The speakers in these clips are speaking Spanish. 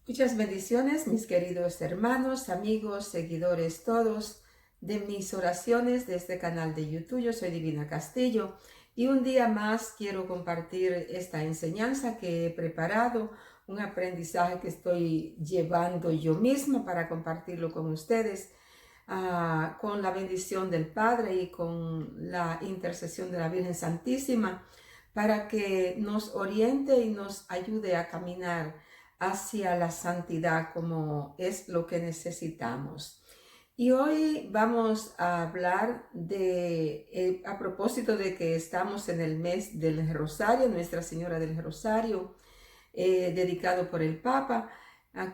Muchas bendiciones, mis queridos hermanos, amigos, seguidores todos de mis oraciones de este canal de YouTube. Yo soy Divina Castillo y un día más quiero compartir esta enseñanza que he preparado, un aprendizaje que estoy llevando yo misma para compartirlo con ustedes, con la bendición del Padre y con la intercesión de la Virgen Santísima, para que nos oriente y nos ayude a caminar hacia la santidad como es lo que necesitamos. Y hoy vamos a hablar a propósito de que estamos en el mes del Rosario, Nuestra Señora del Rosario, dedicado por el Papa.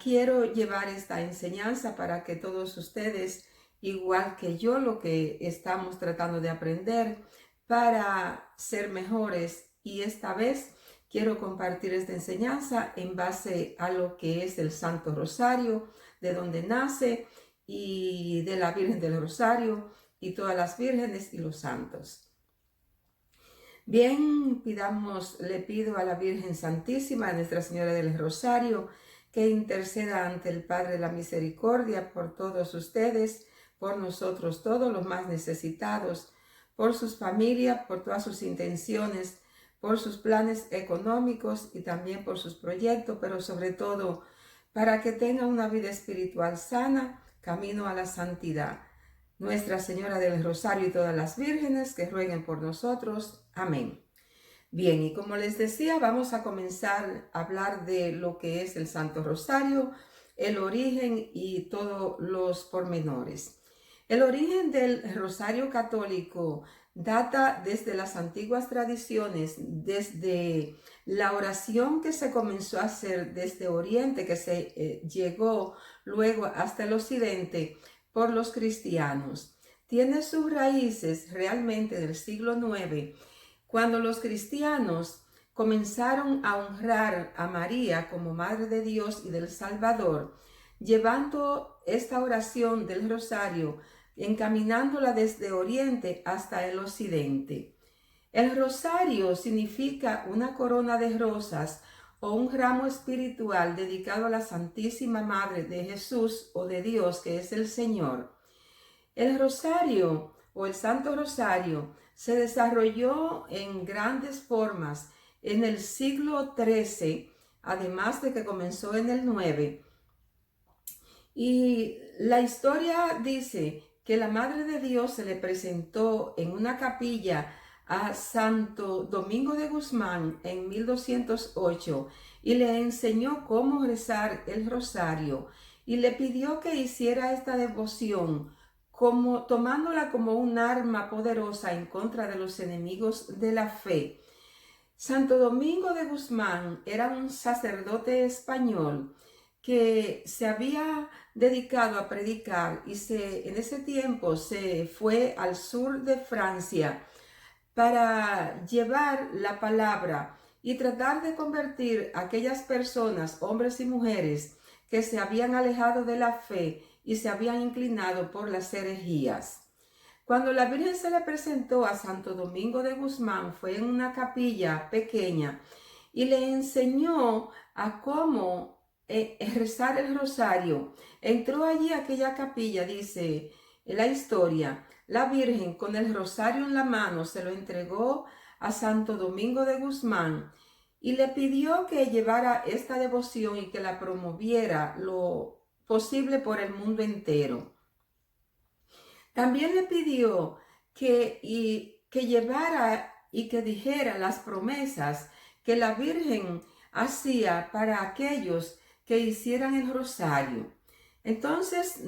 Quiero llevar esta enseñanza para que todos ustedes, igual que yo, lo que estamos tratando de aprender para ser mejores, y esta vez quiero compartir esta enseñanza en base a lo que es el Santo Rosario, de donde nace, y de la Virgen del Rosario y todas las vírgenes y los santos. Bien, le pido a la Virgen Santísima, a Nuestra Señora del Rosario, que interceda ante el Padre de la Misericordia por todos ustedes, por nosotros todos los más necesitados, por sus familias, por todas sus intenciones, por sus planes económicos y también por sus proyectos, pero sobre todo para que tengan una vida espiritual sana, camino a la santidad. Nuestra Señora del Rosario y todas las vírgenes que rueguen por nosotros. Amén. Bien, y como les decía, vamos a comenzar a hablar de lo que es el Santo Rosario, el origen y todos los pormenores. El origen del Rosario católico data desde las antiguas tradiciones, desde la oración que se comenzó a hacer desde Oriente, que se llegó luego hasta el Occidente por los cristianos. Tiene sus raíces realmente del siglo IX, cuando los cristianos comenzaron a honrar a María como Madre de Dios y del Salvador, llevando esta oración del Rosario, encaminándola desde Oriente hasta el Occidente. El rosario significa una corona de rosas o un ramo espiritual dedicado a la Santísima Madre de Jesús o de Dios, que es el Señor. El rosario o el Santo Rosario se desarrolló en grandes formas en el siglo XIII, además de que comenzó en el IX. Y la historia dice que la Madre de Dios se le presentó en una capilla a Santo Domingo de Guzmán en 1208 y le enseñó cómo rezar el rosario y le pidió que hiciera esta devoción tomándola como un arma poderosa en contra de los enemigos de la fe. Santo Domingo de Guzmán era un sacerdote español que se había dedicado a predicar y en ese tiempo se fue al sur de Francia para llevar la palabra y tratar de convertir a aquellas personas, hombres y mujeres, que se habían alejado de la fe y se habían inclinado por las herejías. Cuando la Virgen se le presentó a Santo Domingo de Guzmán, fue en una capilla pequeña y le enseñó a cómo rezar el rosario. Entró allí a aquella capilla, dice la historia, la Virgen con el rosario en la mano se lo entregó a Santo Domingo de Guzmán y le pidió que llevara esta devoción y que la promoviera lo posible por el mundo entero. También le pidió que llevara y que dijera las promesas que la Virgen hacía para aquellos que hicieran el rosario. Entonces,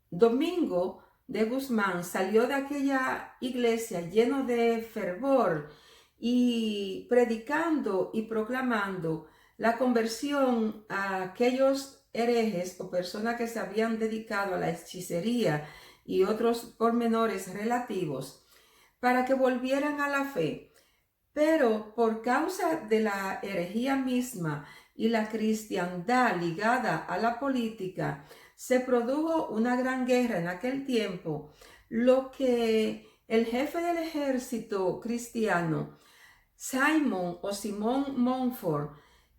Domingo de Guzmán salió de aquella iglesia lleno de fervor y predicando y proclamando la conversión a aquellos herejes o personas que se habían dedicado a la hechicería y otros pormenores relativos para que volvieran a la fe. Pero por causa de la herejía misma y la cristiandad ligada a la política, se produjo una gran guerra en aquel tiempo, lo que el jefe del ejército cristiano, Simón Montfort,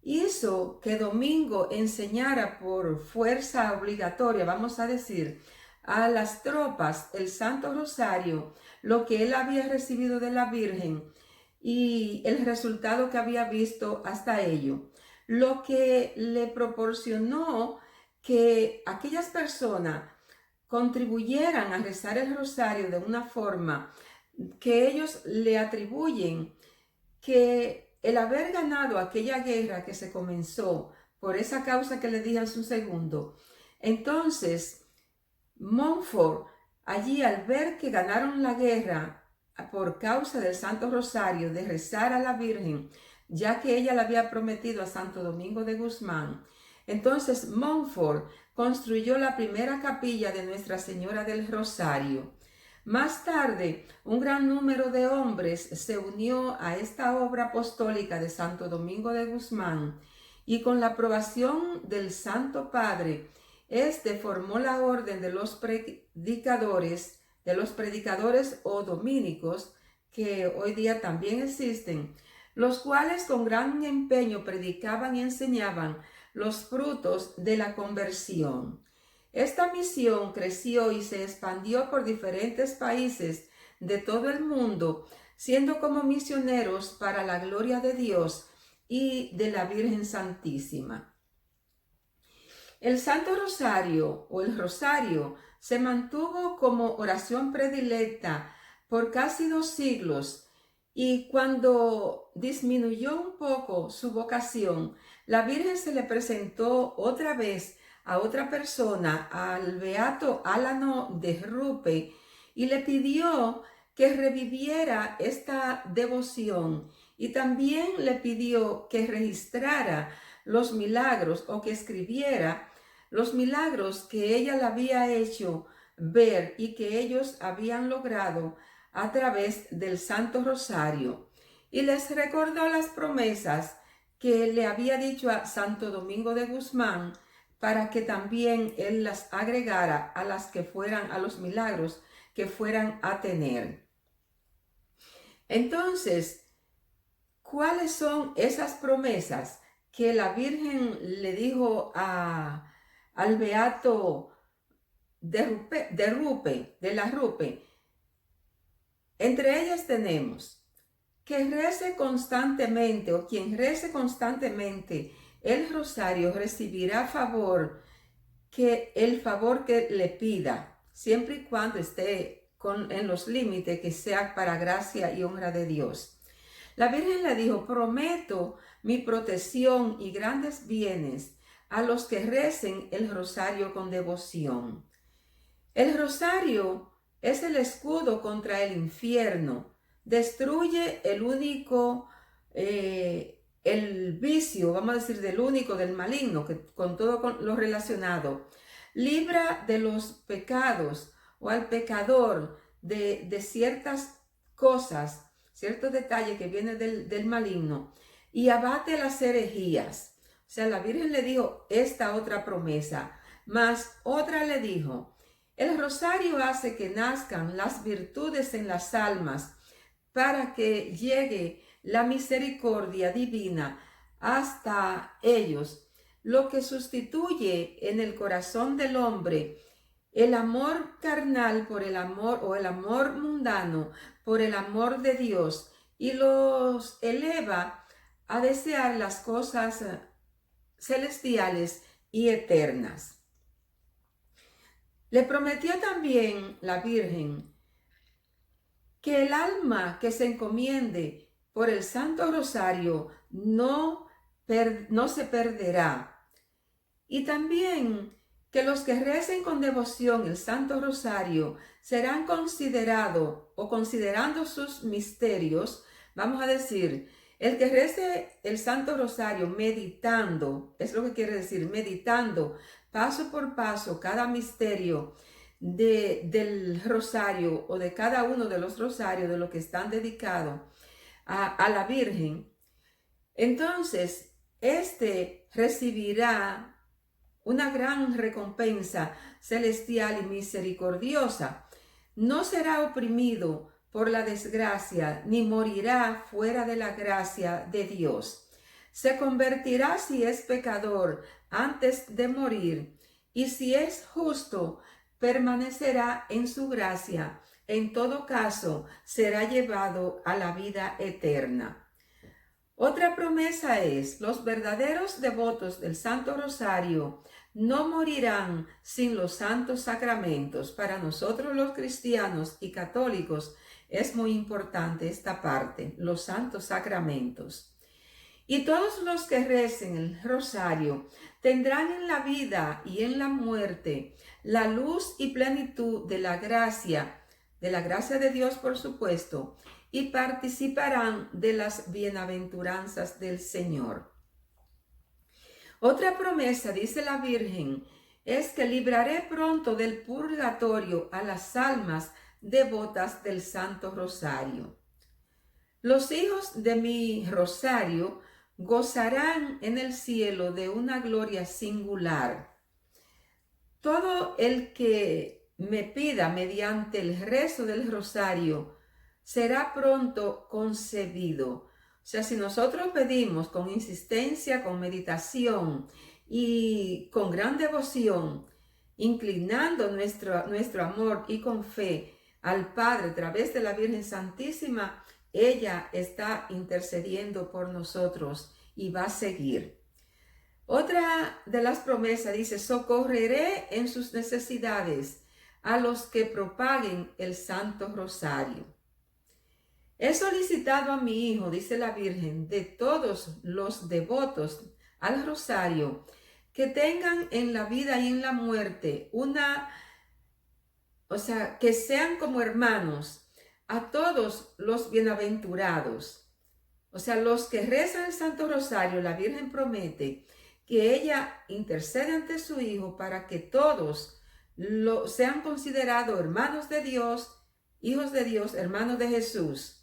hizo que Domingo enseñara por fuerza obligatoria, vamos a decir, a las tropas el Santo Rosario, lo que él había recibido de la Virgen y el resultado que había visto hasta ello, lo que le proporcionó que aquellas personas contribuyeran a rezar el rosario de una forma que ellos le atribuyen que el haber ganado aquella guerra que se comenzó por esa causa que le dije hace un segundo, entonces Montfort allí al ver que ganaron la guerra por causa del Santo Rosario, de rezar a la Virgen, ya que ella le había prometido a Santo Domingo de Guzmán, entonces Montfort construyó la primera capilla de Nuestra Señora del Rosario. Más tarde, un gran número de hombres se unió a esta obra apostólica de Santo Domingo de Guzmán y con la aprobación del Santo Padre, este formó la orden de los predicadores o dominicos, que hoy día también existen, los cuales con gran empeño predicaban y enseñaban los frutos de la conversión. Esta misión creció y se expandió por diferentes países de todo el mundo, siendo como misioneros para la gloria de Dios y de la Virgen Santísima. El Santo Rosario o el Rosario se mantuvo como oración predilecta por casi 2 siglos y cuando disminuyó un poco su vocación, la Virgen se le presentó otra vez a otra persona, al beato Alano de Rupe, y le pidió que reviviera esta devoción y también le pidió que registrara los milagros o que escribiera los milagros que ella le había hecho ver y que ellos habían logrado a través del Santo Rosario. Y les recordó las promesas que le había dicho a Santo Domingo de Guzmán para que también él las agregara a las que fueran, a los milagros que fueran a tener. Entonces, ¿cuáles son esas promesas que la Virgen le dijo al beato de la Rupe? Entre ellas tenemos que rece constantemente, o quien rece constantemente el rosario recibirá el favor que le pida, siempre y cuando esté en los límites que sea para gracia y honra de Dios. La Virgen le dijo: prometo mi protección y grandes bienes a los que recen el rosario con devoción. El rosario es el escudo contra el infierno, destruye el vicio, vamos a decir, del maligno, que con todo lo relacionado, libra de los pecados o al pecador de ciertas cosas, ciertos detalles que vienen del maligno, y abate las herejías. O sea, la Virgen le dijo esta otra promesa, más otra le dijo: el rosario hace que nazcan las virtudes en las almas para que llegue la misericordia divina hasta ellos, lo que sustituye en el corazón del hombre el amor carnal por el amor, o el amor mundano por el amor de Dios, y los eleva a desear las cosas celestiales y eternas. Le prometió también la Virgen que el alma que se encomiende por el Santo Rosario no se perderá. Y también que los que recen con devoción el Santo Rosario serán considerados, o considerando sus misterios, vamos a decir, el que rece el Santo Rosario meditando, es lo que quiere decir, meditando paso por paso cada misterio del rosario o de cada uno de los rosarios de los que están dedicados a la Virgen, entonces recibirá una gran recompensa celestial y misericordiosa. No será oprimido por la desgracia, ni morirá fuera de la gracia de Dios. Se convertirá si es pecador antes de morir, y si es justo, permanecerá en su gracia. En todo caso, será llevado a la vida eterna. Otra promesa es: los verdaderos devotos del Santo Rosario no morirán sin los santos sacramentos. Para nosotros los cristianos y católicos es muy importante esta parte, los santos sacramentos. Y todos los que recen el rosario tendrán en la vida y en la muerte la luz y plenitud de la gracia de Dios, por supuesto, y participarán de las bienaventuranzas del Señor. Otra promesa, dice la Virgen, es que libraré pronto del purgatorio a las almas devotas del Santo Rosario. Los hijos de mi rosario gozarán en el cielo de una gloria singular. Todo el que me pida mediante el rezo del rosario será pronto concebido. O sea, si nosotros pedimos con insistencia, con meditación y con gran devoción, inclinando nuestro amor y con fe al Padre a través de la Virgen Santísima, ella está intercediendo por nosotros y va a seguir. Otra de las promesas dice: socorreré en sus necesidades a los que propaguen el Santo Rosario. He solicitado a mi Hijo, dice la Virgen, de todos los devotos al Rosario, que tengan en la vida y en la muerte que sean como hermanos a todos los bienaventurados. O sea, los que rezan el Santo Rosario, la Virgen promete que ella intercede ante su Hijo para que todos sean considerados hermanos de Dios, hijos de Dios, hermanos de Jesús.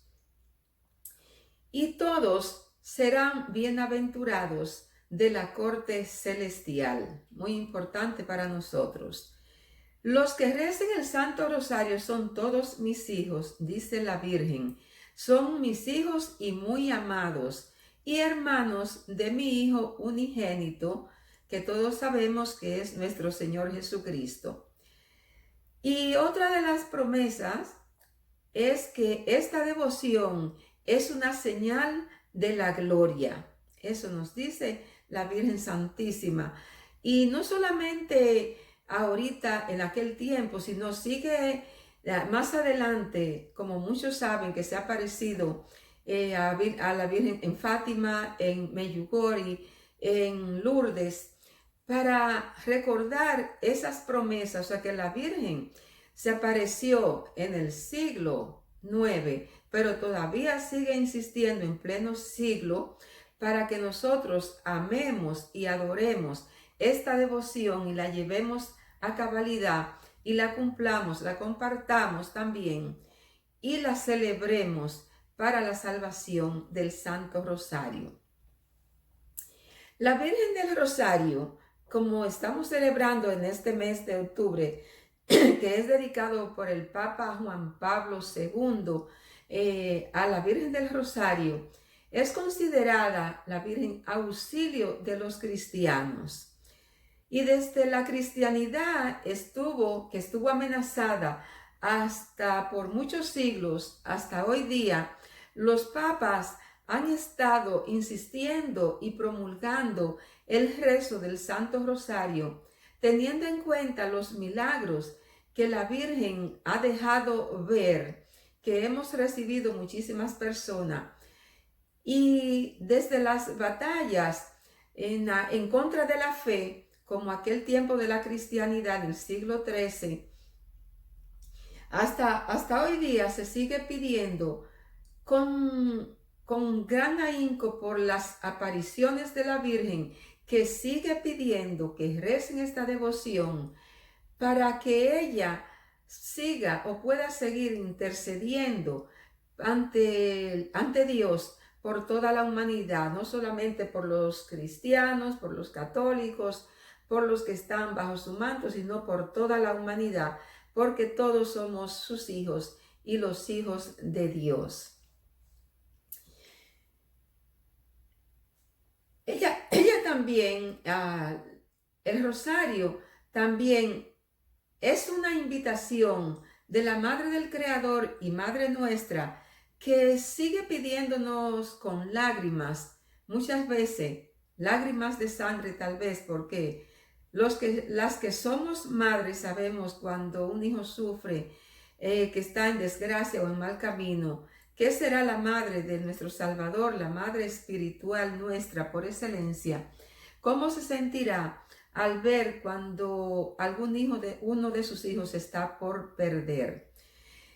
Y todos serán bienaventurados de la corte celestial. Muy importante para nosotros. Los que recen el Santo Rosario son todos mis hijos, dice la Virgen. Son mis hijos y muy amados, y hermanos de mi Hijo unigénito, que todos sabemos que es nuestro Señor Jesucristo. Y otra de las promesas es que esta devoción es una señal de la gloria. Eso nos dice la Virgen Santísima. Y no solamente ahorita en aquel tiempo, sino sigue más adelante, como muchos saben, que se ha aparecido a la Virgen en Fátima, en Medjugorje, en Lourdes, para recordar esas promesas. O sea, que la Virgen se apareció en el siglo IX, pero todavía sigue insistiendo en pleno siglo para que nosotros amemos y adoremos esta devoción y la llevemos a cabalidad y la cumplamos, la compartamos también y la celebremos para la salvación del Santo Rosario. La Virgen del Rosario, como estamos celebrando en este mes de octubre, que es dedicado por el Papa Juan Pablo II a la Virgen del Rosario, es considerada la Virgen auxilio de los cristianos. Y desde la cristianidad que estuvo amenazada hasta por muchos siglos, hasta hoy día, los papas han estado insistiendo y promulgando el rezo del Santo Rosario, teniendo en cuenta los milagros que la Virgen ha dejado ver, que hemos recibido muchísimas personas. Y desde las batallas en contra de la fe, como aquel tiempo de la cristianidad del siglo XIII, hasta hoy día se sigue pidiendo con gran ahínco por las apariciones de la Virgen, que sigue pidiendo que recen esta devoción para que ella siga o pueda seguir intercediendo ante Dios por toda la humanidad, no solamente por los cristianos, por los católicos, por los que están bajo su manto, sino por toda la humanidad, porque todos somos sus hijos y los hijos de Dios. ella también, el rosario también es una invitación de la Madre del Creador y Madre nuestra que sigue pidiéndonos con lágrimas, muchas veces, lágrimas de sangre tal vez, porque las que somos madres sabemos cuando un hijo sufre, que está en desgracia o en mal camino, ¿qué será la madre de nuestro Salvador, la madre espiritual nuestra por excelencia? ¿Cómo se sentirá al ver cuando algún hijo de uno de sus hijos está por perder?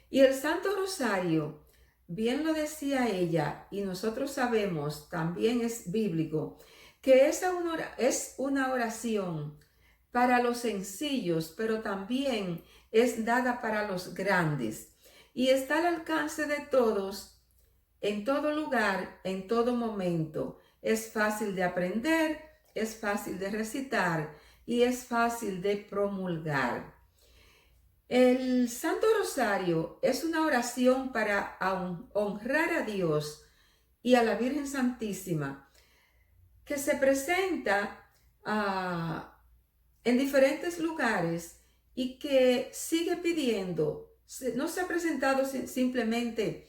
Y el Santo Rosario, bien lo decía ella, y nosotros sabemos, también es bíblico, que es una oración para los sencillos, pero también es dada para los grandes. Y está al alcance de todos, en todo lugar, en todo momento. Es fácil de aprender, es fácil de recitar y es fácil de promulgar. El Santo Rosario es una oración para honrar a Dios y a la Virgen Santísima, que se presenta en diferentes lugares y que sigue pidiendo. No se ha presentado simplemente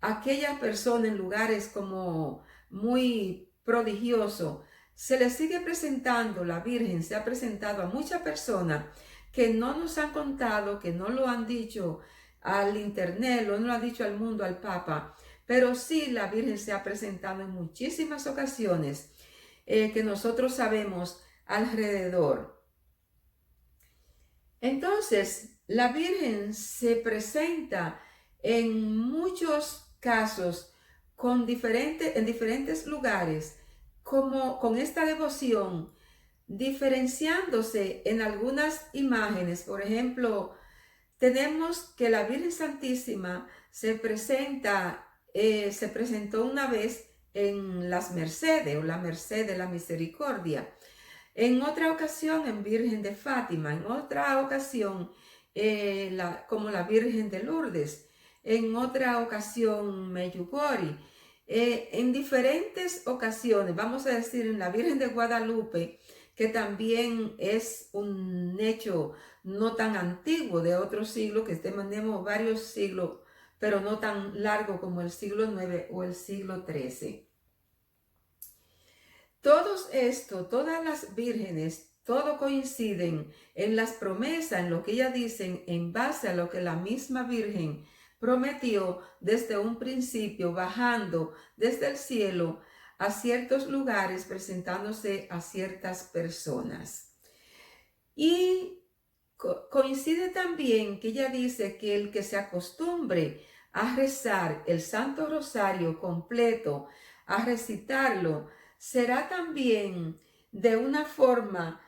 a aquella persona en lugares como muy prodigioso. Se le sigue presentando, la Virgen se ha presentado a muchas personas que no nos han contado, que no lo han dicho al internet, no lo han dicho al mundo, al Papa, pero sí la Virgen se ha presentado en muchísimas ocasiones que nosotros sabemos alrededor. Entonces, la Virgen se presenta en muchos casos en diferentes lugares, como con esta devoción, diferenciándose en algunas imágenes. Por ejemplo, tenemos que la Virgen Santísima se presentó una vez en las Mercedes o la Merced de la Misericordia. En otra ocasión en Virgen de Fátima, en otra ocasión como la Virgen de Lourdes, en otra ocasión Meyugori, en diferentes ocasiones, vamos a decir en la Virgen de Guadalupe, que también es un hecho no tan antiguo de otro siglo, que tenemos varios siglos, pero no tan largo como el siglo IX o el siglo XIII. Todas las vírgenes, todo coinciden en las promesas, en lo que ellas dicen, en base a lo que la misma Virgen prometió desde un principio, bajando desde el cielo a ciertos lugares, presentándose a ciertas personas. Y coincide también que ella dice que el que se acostumbre a rezar el Santo Rosario completo, a recitarlo, será también de una forma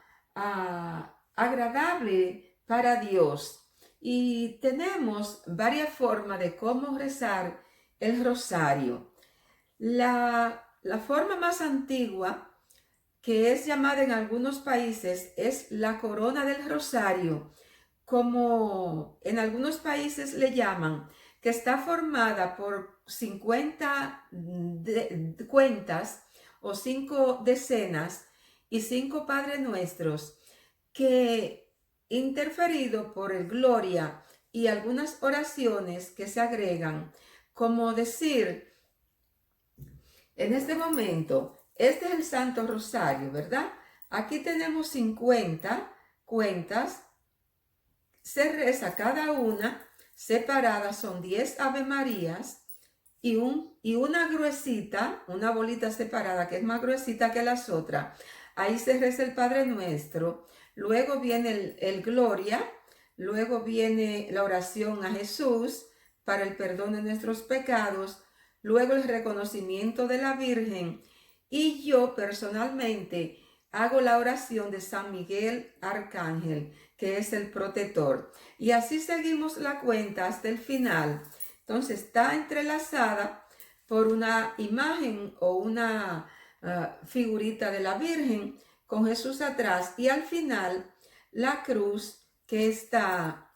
agradable para Dios. Y tenemos varias formas de cómo rezar el rosario. La forma más antigua, que es llamada en algunos países, es la corona del rosario, como en algunos países le llaman, que está formada por 50 cuentas o 5 decenas y 5 Padres Nuestros, que interferido por el Gloria y algunas oraciones que se agregan, como decir, en este momento, este es el Santo Rosario, ¿verdad? Aquí tenemos 50 cuentas, se reza cada una, separadas son 10 Ave Marías y una gruesita, una bolita separada que es más gruesita que las otras. Ahí se reza el Padre Nuestro, luego viene el Gloria, luego viene la oración a Jesús para el perdón de nuestros pecados, luego el reconocimiento de la Virgen, y yo personalmente hago la oración de San Miguel Arcángel, que es el protector. Y así seguimos la cuenta hasta el final. Entonces está entrelazada por una imagen o una figurita de la Virgen con Jesús atrás, y al final la cruz, que está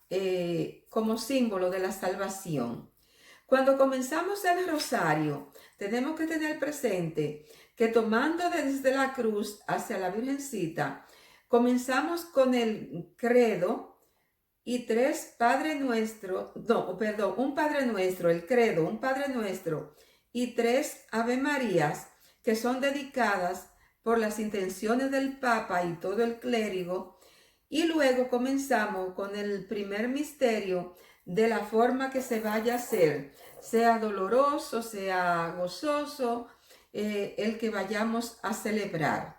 como símbolo de la salvación. Cuando comenzamos el rosario, tenemos que tener presente que tomando desde la cruz hacia la Virgencita, comenzamos con el credo y un Padre Nuestro, el credo, un Padre Nuestro y 3 Ave Marías que son dedicadas por las intenciones del Papa y todo el clérigo. Y luego comenzamos con el primer misterio de la forma que se vaya a hacer, sea doloroso, sea gozoso, el que vayamos a celebrar.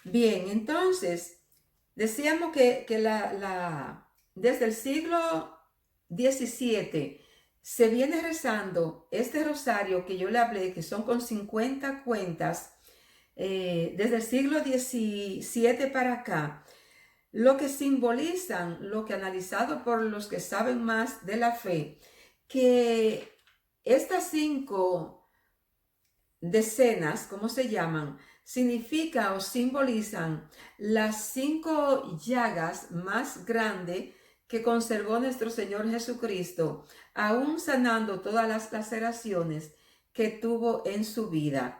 Bien, entonces, decíamos que desde el siglo XVII se viene rezando este rosario que yo le hablé, que son con 50 cuentas, desde el siglo XVII para acá, lo que simbolizan, lo que analizado por los que saben más de la fe, que estas 5 decenas, ¿cómo se llaman? Significa o simbolizan las 5 llagas más grandes que conservó nuestro Señor Jesucristo, aún sanando todas las laceraciones que tuvo en su vida.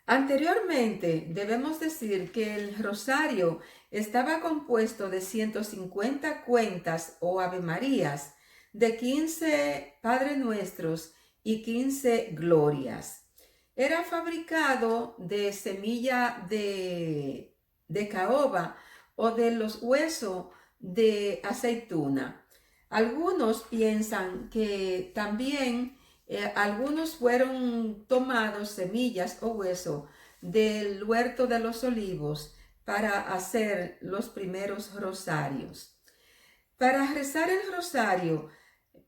Anteriormente, debemos decir que el rosario estaba compuesto de 150 cuentas o avemarías, de 15 Padre Nuestros y 15 glorias. Era fabricado de semilla de caoba o de los huesos de aceituna. Algunos piensan que también algunos fueron tomados semillas o hueso del huerto de los olivos para hacer los primeros rosarios. Para rezar el rosario,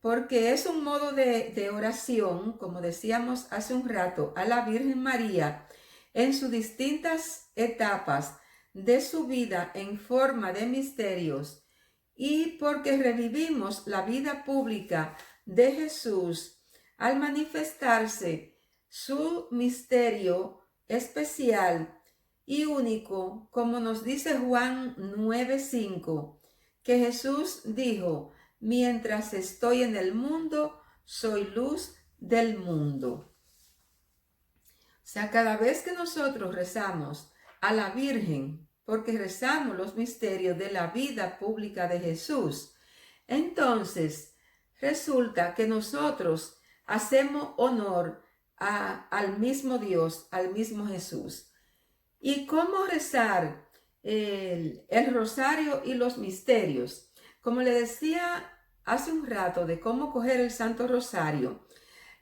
porque es un modo de oración, como decíamos hace un rato, a la Virgen María en sus distintas etapas de su vida en forma de misterios, y porque revivimos la vida pública de Jesús al manifestarse su misterio especial y único, como nos dice Juan 9:5, que Jesús dijo: mientras estoy en el mundo, soy luz del mundo. O sea, cada vez que nosotros rezamos a la Virgen, porque rezamos los misterios de la vida pública de Jesús, entonces resulta que nosotros hacemos honor al mismo Dios, al mismo Jesús. ¿Y cómo rezar el rosario y los misterios? Como le decía hace un rato de cómo coger el Santo Rosario,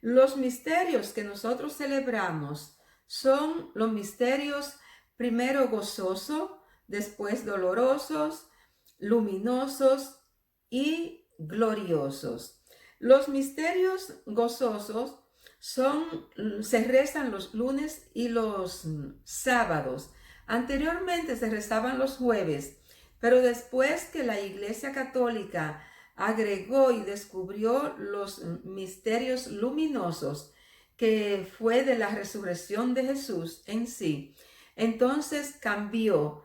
los misterios que nosotros celebramos son los misterios primero gozosos, después dolorosos, luminosos y gloriosos. Los misterios gozosos se rezan los lunes y los sábados. Anteriormente se rezaban los jueves, pero después que la Iglesia Católica agregó y descubrió los misterios luminosos, que fue de la resurrección de Jesús en sí, entonces cambió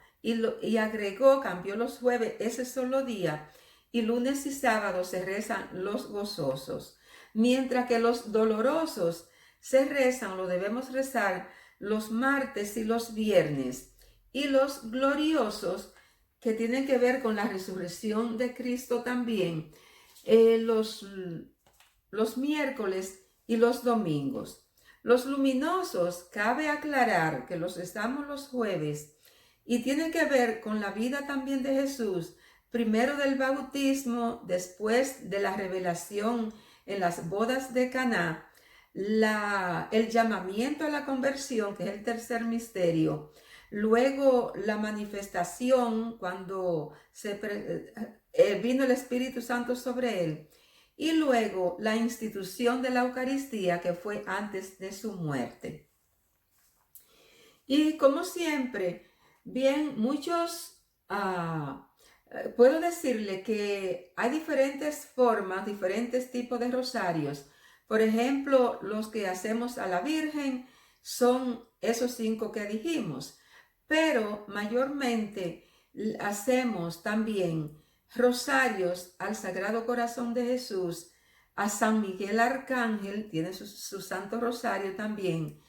cambió los jueves, ese solo día, y lunes y sábados se rezan los gozosos, mientras que los dolorosos lo debemos rezar los martes y los viernes, y los gloriosos, que tienen que ver con la resurrección de Cristo también, los miércoles y los domingos. Los luminosos, cabe aclarar que los rezamos los jueves y tienen que ver con la vida también de Jesús, primero del bautismo, después de la revelación en las bodas de Caná, el llamamiento a la conversión, que es el tercer misterio, luego la manifestación cuando vino el Espíritu Santo sobre él, y luego la institución de la Eucaristía, que fue antes de su muerte. Y como siempre, bien, puedo decirle que hay diferentes formas, diferentes tipos de rosarios. Por ejemplo, los que hacemos a la Virgen son esos 5 que dijimos, pero mayormente hacemos también rosarios al Sagrado Corazón de Jesús a San Miguel Arcángel, tiene su Santo Rosario también,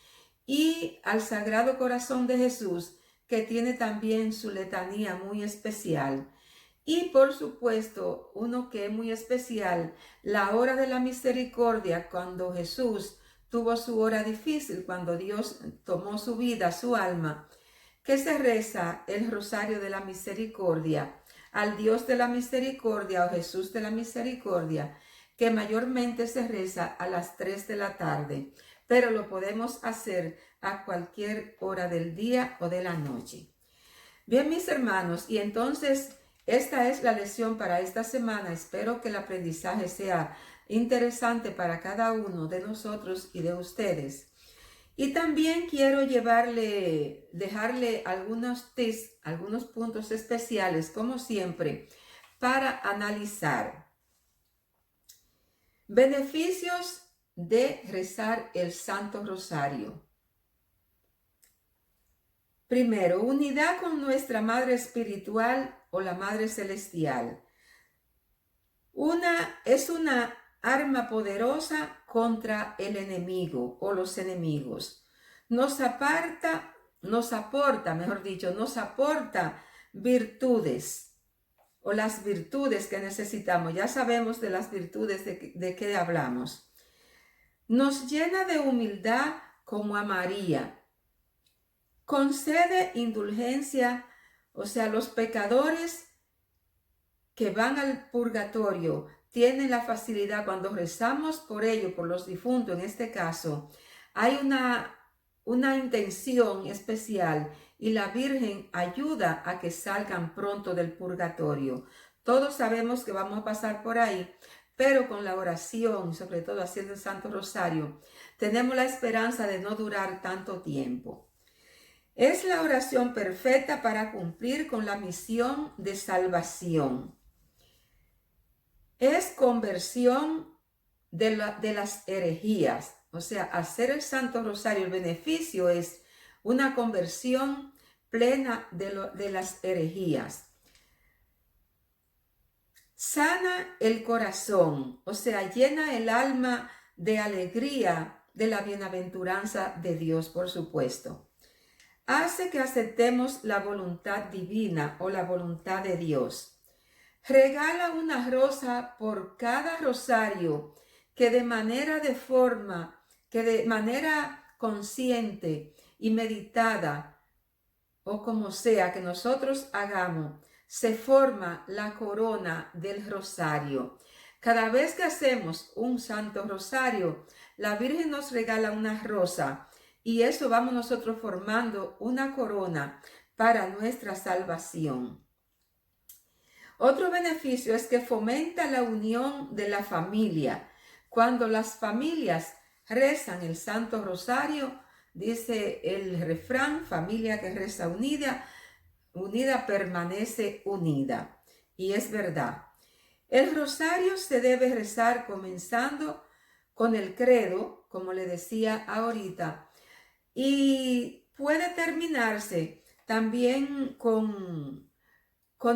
y al Sagrado Corazón de Jesús, que tiene también su letanía muy especial. Y por supuesto, uno que es muy especial, la hora de la misericordia, cuando Jesús tuvo su hora difícil, cuando Dios tomó su vida, su alma, que se reza el Rosario de la Misericordia al Dios de la Misericordia o Jesús de la Misericordia, que mayormente se reza a las 3 de la tarde, pero lo podemos hacer a cualquier hora del día o de la noche. Bien, mis hermanos, y entonces esta es la lección para esta semana. Espero que el aprendizaje sea interesante para cada uno de nosotros y de ustedes. Y también quiero dejarle algunos tips, algunos puntos especiales, como siempre, para analizar. Beneficios de rezar el Santo Rosario. Primero, unidad con nuestra Madre Espiritual o la Madre Celestial. Es una arma poderosa contra el enemigo o los enemigos. Nos aporta virtudes o las virtudes que necesitamos. Ya sabemos de las virtudes de que hablamos. Nos llena de humildad como a María. Concede indulgencia, o sea, los pecadores que van al purgatorio tienen la facilidad cuando rezamos por ellos, por los difuntos en este caso, hay una intención especial y la Virgen ayuda a que salgan pronto del purgatorio. Todos sabemos que vamos a pasar por ahí, pero con la oración, sobre todo haciendo el Santo Rosario, tenemos la esperanza de no durar tanto tiempo. Es la oración perfecta para cumplir con la misión de salvación. Es conversión de las herejías. O sea, hacer el Santo Rosario, el beneficio es una conversión plena de las herejías. Sana el corazón, o sea, llena el alma de alegría de la bienaventuranza de Dios, por supuesto. Hace que aceptemos la voluntad divina o la voluntad de Dios. Regala una rosa por cada rosario que de manera consciente y meditada, o como sea que nosotros hagamos, se forma la corona del rosario. Cada vez que hacemos un Santo Rosario, la Virgen nos regala una rosa y eso vamos nosotros formando una corona para nuestra salvación. Otro beneficio es que fomenta la unión de la familia. Cuando las familias rezan el Santo Rosario, dice el refrán, familia que reza unida permanece unida. Y es verdad. El rosario se debe rezar comenzando con el credo, como le decía ahorita, y puede terminarse también con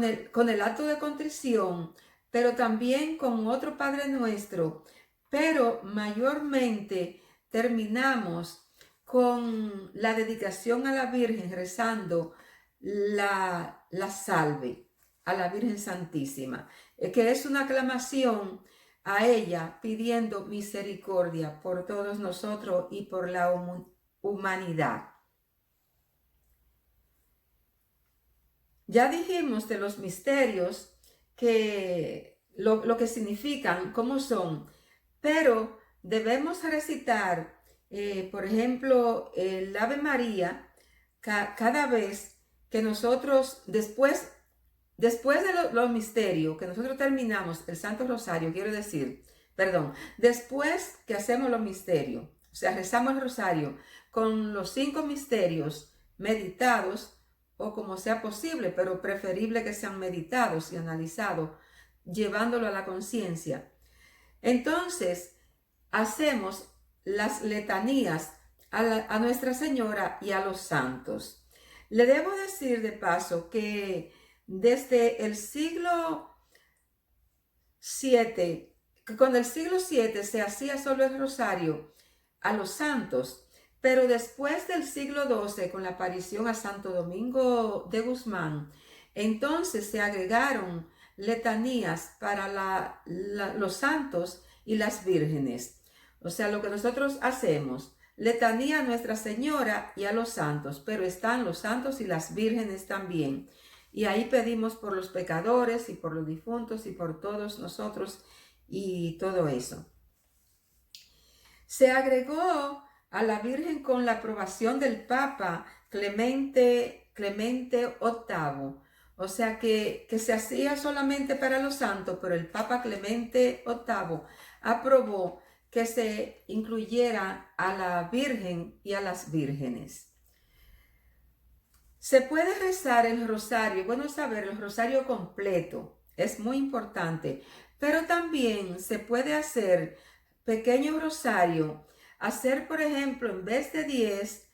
el acto de contrición, pero también con otro Padre Nuestro, pero mayormente terminamos con la dedicación a la Virgen rezando la salve a la Virgen Santísima, que es una aclamación a ella pidiendo misericordia por todos nosotros y por la humanidad. Ya dijimos de los misterios que lo que significan, cómo son, pero debemos recitar, por ejemplo, el Ave María cada vez que nosotros, después de los misterios, que nosotros terminamos el Santo Rosario, después que hacemos los misterios, o sea, rezamos el Rosario con los 5 misterios meditados, o como sea posible, pero preferible que sean meditados y analizados, llevándolo a la conciencia. Entonces, hacemos las letanías a Nuestra Señora y a los santos. Le debo decir de paso que desde el siglo VII, que con el siglo VII se hacía solo el rosario a los santos, pero después del siglo XII, con la aparición a Santo Domingo de Guzmán, entonces se agregaron letanías para los santos y las vírgenes. O sea, lo que nosotros hacemos, letanía a Nuestra Señora y a los santos, pero están los santos y las vírgenes también. Y ahí pedimos por los pecadores y por los difuntos y por todos nosotros y todo eso. Se agregó a la Virgen con la aprobación del Papa Clemente VIII. O sea que se hacía solamente para los santos, pero el Papa Clemente VIII aprobó que se incluyera a la Virgen y a las vírgenes. Se puede rezar el rosario, bueno saber el rosario completo, es muy importante, pero también se puede hacer pequeño rosario, hacer por ejemplo en vez de 10,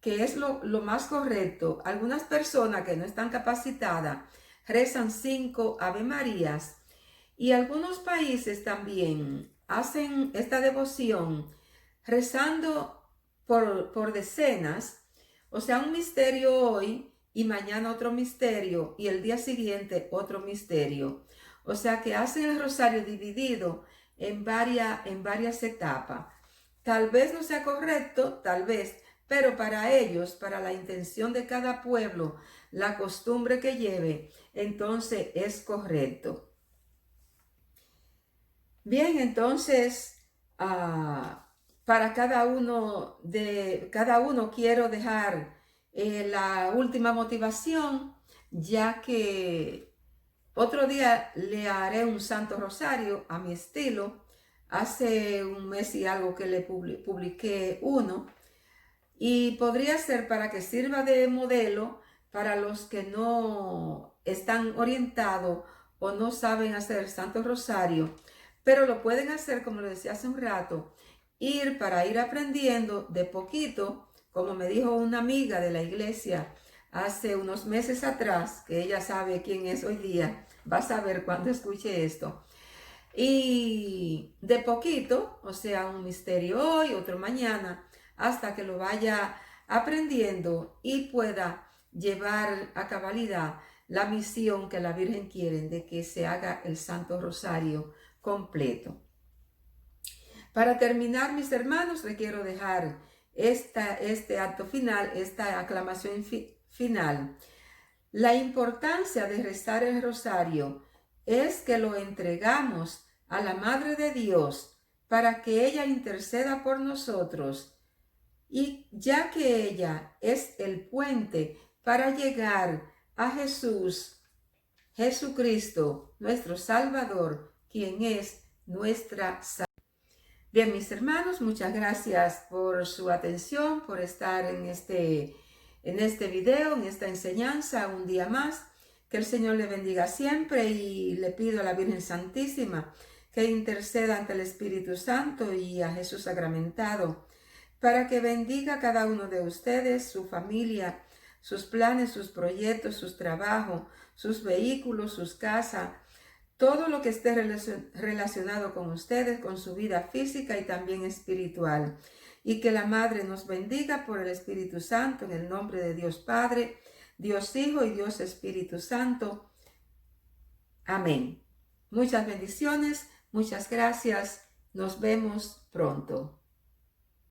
que es lo más correcto, algunas personas que no están capacitadas rezan 5 Ave Marías y algunos países también hacen esta devoción rezando por decenas. O sea, un misterio hoy y mañana otro misterio y el día siguiente otro misterio. O sea que hacen el rosario dividido en varias etapas. Tal vez no sea correcto, tal vez, pero para ellos, para la intención de cada pueblo, la costumbre que lleve, entonces es correcto. Bien, entonces, para cada uno quiero dejar la última motivación, ya que otro día le haré un Santo Rosario a mi estilo. Hace un mes y algo que le publiqué uno y podría ser para que sirva de modelo para los que no están orientados o no saben hacer Santo Rosario, pero lo pueden hacer, como les decía hace un rato, para ir aprendiendo de poquito, como me dijo una amiga de la iglesia hace unos meses atrás, que ella sabe quién es hoy día, va a saber cuando escuche esto. Y de poquito, o sea, un misterio hoy, otro mañana, hasta que lo vaya aprendiendo y pueda llevar a cabalidad la misión que la Virgen quiere de que se haga el Santo Rosario completo. Para terminar, mis hermanos, le quiero dejar este acto final, esta aclamación final. La importancia de rezar el rosario es que lo entregamos a la Madre de Dios para que ella interceda por nosotros, y ya que ella es el puente para llegar a Jesucristo, nuestro Salvador, quien es nuestra salvación. Bien, mis hermanos, muchas gracias por su atención, por estar en este video, en esta enseñanza, un día más. Que el Señor le bendiga siempre y le pido a la Virgen Santísima que interceda ante el Espíritu Santo y a Jesús sacramentado para que bendiga a cada uno de ustedes, su familia, sus planes, sus proyectos, sus trabajos, sus vehículos, sus casas, todo lo que esté relacionado con ustedes, con su vida física y también espiritual. Y que la Madre nos bendiga por el Espíritu Santo, en el nombre de Dios Padre, Dios Hijo y Dios Espíritu Santo. Amén. Muchas bendiciones, muchas gracias. Nos vemos pronto.